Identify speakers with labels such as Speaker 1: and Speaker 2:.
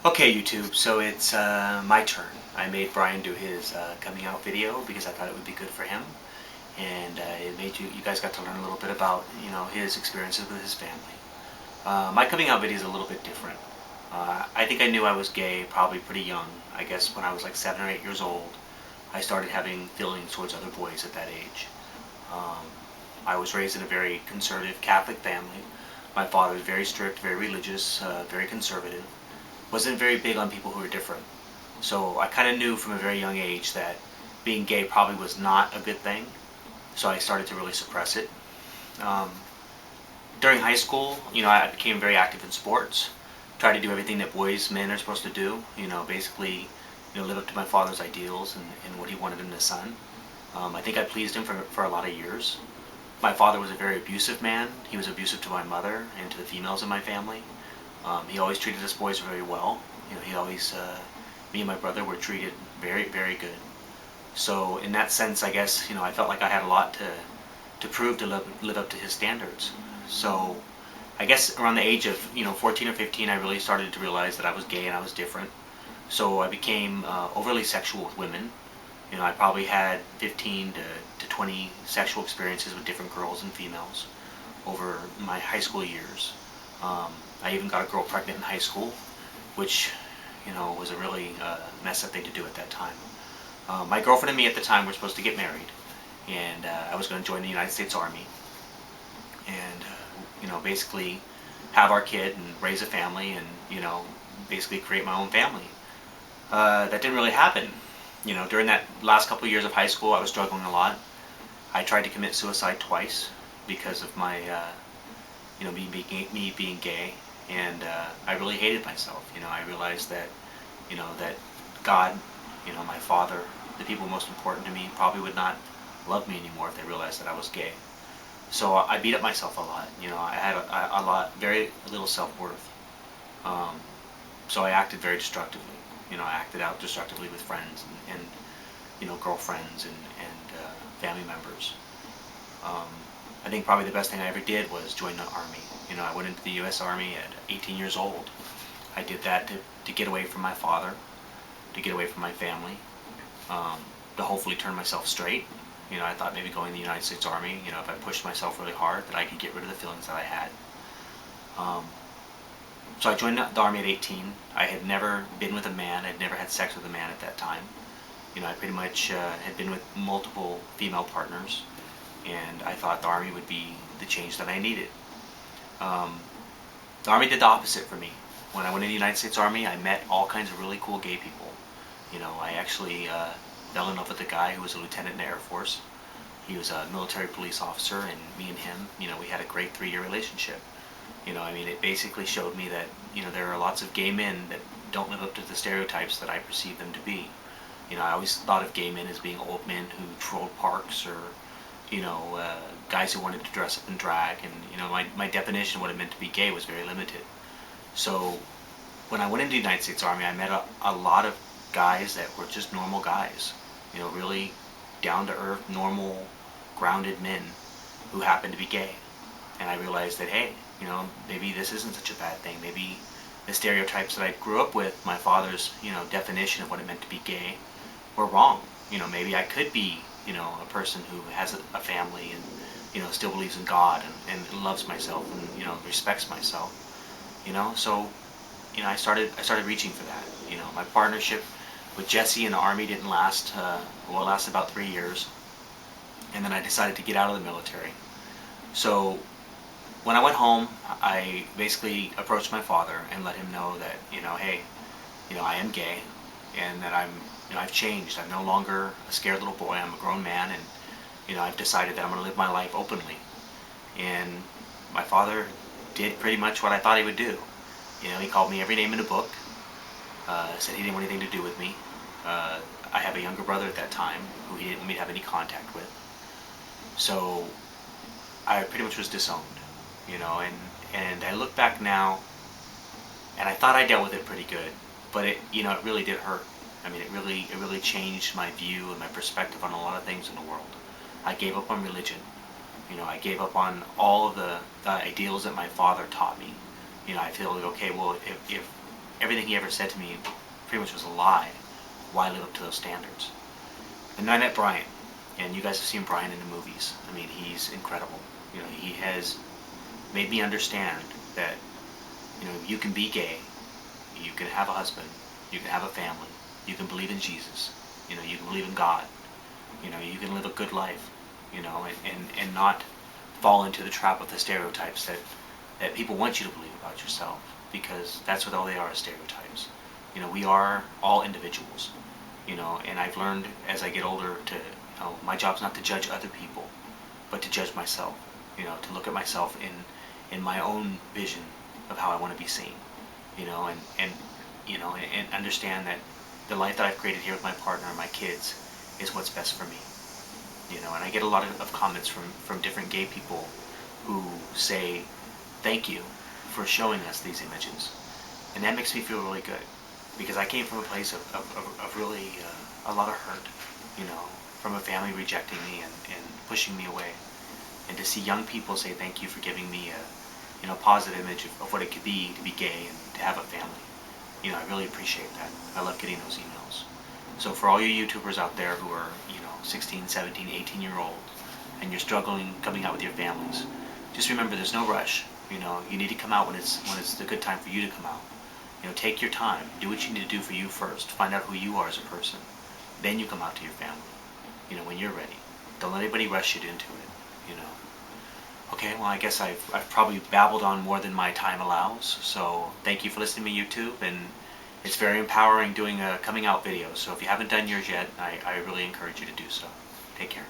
Speaker 1: Okay, YouTube, so it's my turn. I made Brian do his coming out video because I thought it would be good for him, and it made you guys got to learn a little bit about his experiences with his family. My coming out video is a little bit different. I think I knew I was gay probably pretty young. I guess when I was like 7 or 8 years old, I started having feelings towards other boys at that age. Um, I was raised in a very conservative Catholic family. My father was very strict, very religious, very conservative. Wasn't very big on people who were different. So I kind of knew from a very young age that being gay probably was not a good thing. So I started to really suppress it. Um, During high school, I became very active in sports. Tried to do everything that boys, men are supposed to do. Basically, live up to my father's ideals and what he wanted in his son. I think I pleased him for a lot of years. My father was a very abusive man. He was abusive to my mother and to the females in my family. He always treated us boys very well. He always, me and my brother were treated very, very good. So in that sense, I guess, I felt like I had a lot to prove to live up to his standards. So I guess around the age of, 14 or 15, I really started to realize that I was gay and I was different. So I became overly sexual with women. I probably had 15 to 20 sexual experiences with different girls and females over my high school years. I even got a girl pregnant in high school, which, was a really messed up thing to do at that time. My girlfriend and me at the time were supposed to get married, and I was going to join the United States Army, and basically have our kid and raise a family, and basically create my own family. That didn't really happen. During that last couple of years of high school, I was struggling a lot. I tried to commit suicide twice because of my, me being gay, and I really hated myself. I realized that, that God, my father, the people most important to me, probably would not love me anymore if they realized that I was gay. So I beat up myself a lot. I had a lot, very little self-worth. Um, so I acted very destructively. I acted out destructively with friends and girlfriends and family members. Um, I think probably the best thing I ever did was join the Army. I went into the U.S. Army at 18 years old. I did that to get away from my father, to get away from my family, um, to hopefully turn myself straight. I thought maybe going to the United States Army, if I pushed myself really hard, that I could get rid of the feelings that I had. Um, so I joined the Army at 18. I had never been with a man. I'd never had sex with a man at that time. I pretty much had been with multiple female partners, and I thought the Army would be the change that I needed. Um, the Army did the opposite for me. When I went in the United States Army, I met all kinds of really cool gay people. I actually fell in love with a guy who was a lieutenant in the Air Force. He was a military police officer, and me and him, we had a great 3-year relationship. It basically showed me that, there are lots of gay men that don't live up to the stereotypes that I perceive them to be. I always thought of gay men as being old men who trolled parks, or, guys who wanted to dress up in drag, and, my definition of what it meant to be gay was very limited. So when I went into the United States Army, I met a lot of guys that were just normal guys, really down-to-earth, normal, grounded men who happened to be gay. And I realized that, hey, maybe this isn't such a bad thing. Maybe the stereotypes that I grew up with, my father's, definition of what it meant to be gay, were wrong. Maybe I could be, a person who has a family and, still believes in God and loves myself and, respects myself. So, I started reaching for that. My partnership with Jesse in the Army didn't last, it lasted about 3 years. And then I decided to get out of the military. So when I went home, I basically approached my father and let him know that, hey, I am gay, and that I've changed. I'm no longer a scared little boy. I'm a grown man, and, I've decided that I'm going to live my life openly. And my father did pretty much what I thought he would do. He called me every name in the book, said he didn't want anything to do with me. I have a younger brother at that time who he didn't want me to have any contact with. So I pretty much was disowned, and I look back now, and I thought I dealt with it pretty good, but it really did hurt. It really changed my view and my perspective on a lot of things in the world. I gave up on religion. I gave up on all of the ideals that my father taught me. I feel like, okay, well, if everything he ever said to me pretty much was a lie. Why live up to those standards? And then I met Brian, and you guys have seen Brian in the movies. I mean, he's incredible. He has made me understand that, you can be gay, you can have a husband, you can have a family, you can believe in Jesus, you can believe in God, you can live a good life, and not fall into the trap of the stereotypes that people want you to believe about yourself, because that's what all they are, stereotypes. We are all individuals, and I've learned as I get older to, my job's not to judge other people, but to judge myself, to look at myself in my own vision of how I want to be seen, and understand that the life that I've created here with my partner and my kids is what's best for me, and I get a lot of comments from different gay people who say, thank you for showing us these images, and that makes me feel really good, because I came from a place of really a lot of hurt, from a family rejecting me and pushing me away, and to see young people say thank you for giving me a positive image of what it could be to be gay and to have a family. I really appreciate that. I love getting those emails. So for all you YouTubers out there who are, 16, 17, 18-year-olds, and you're struggling coming out with your families, just remember there's no rush. You need to come out when it's the good time for you to come out. Take your time. Do what you need to do for you first. Find out who you are as a person. Then you come out to your family, when you're ready. Don't let anybody rush you into it, Okay, well, I guess I've probably babbled on more than my time allows, so thank you for listening to me, YouTube, and it's very empowering doing a coming out video, so if you haven't done yours yet, I really encourage you to do so. Take care.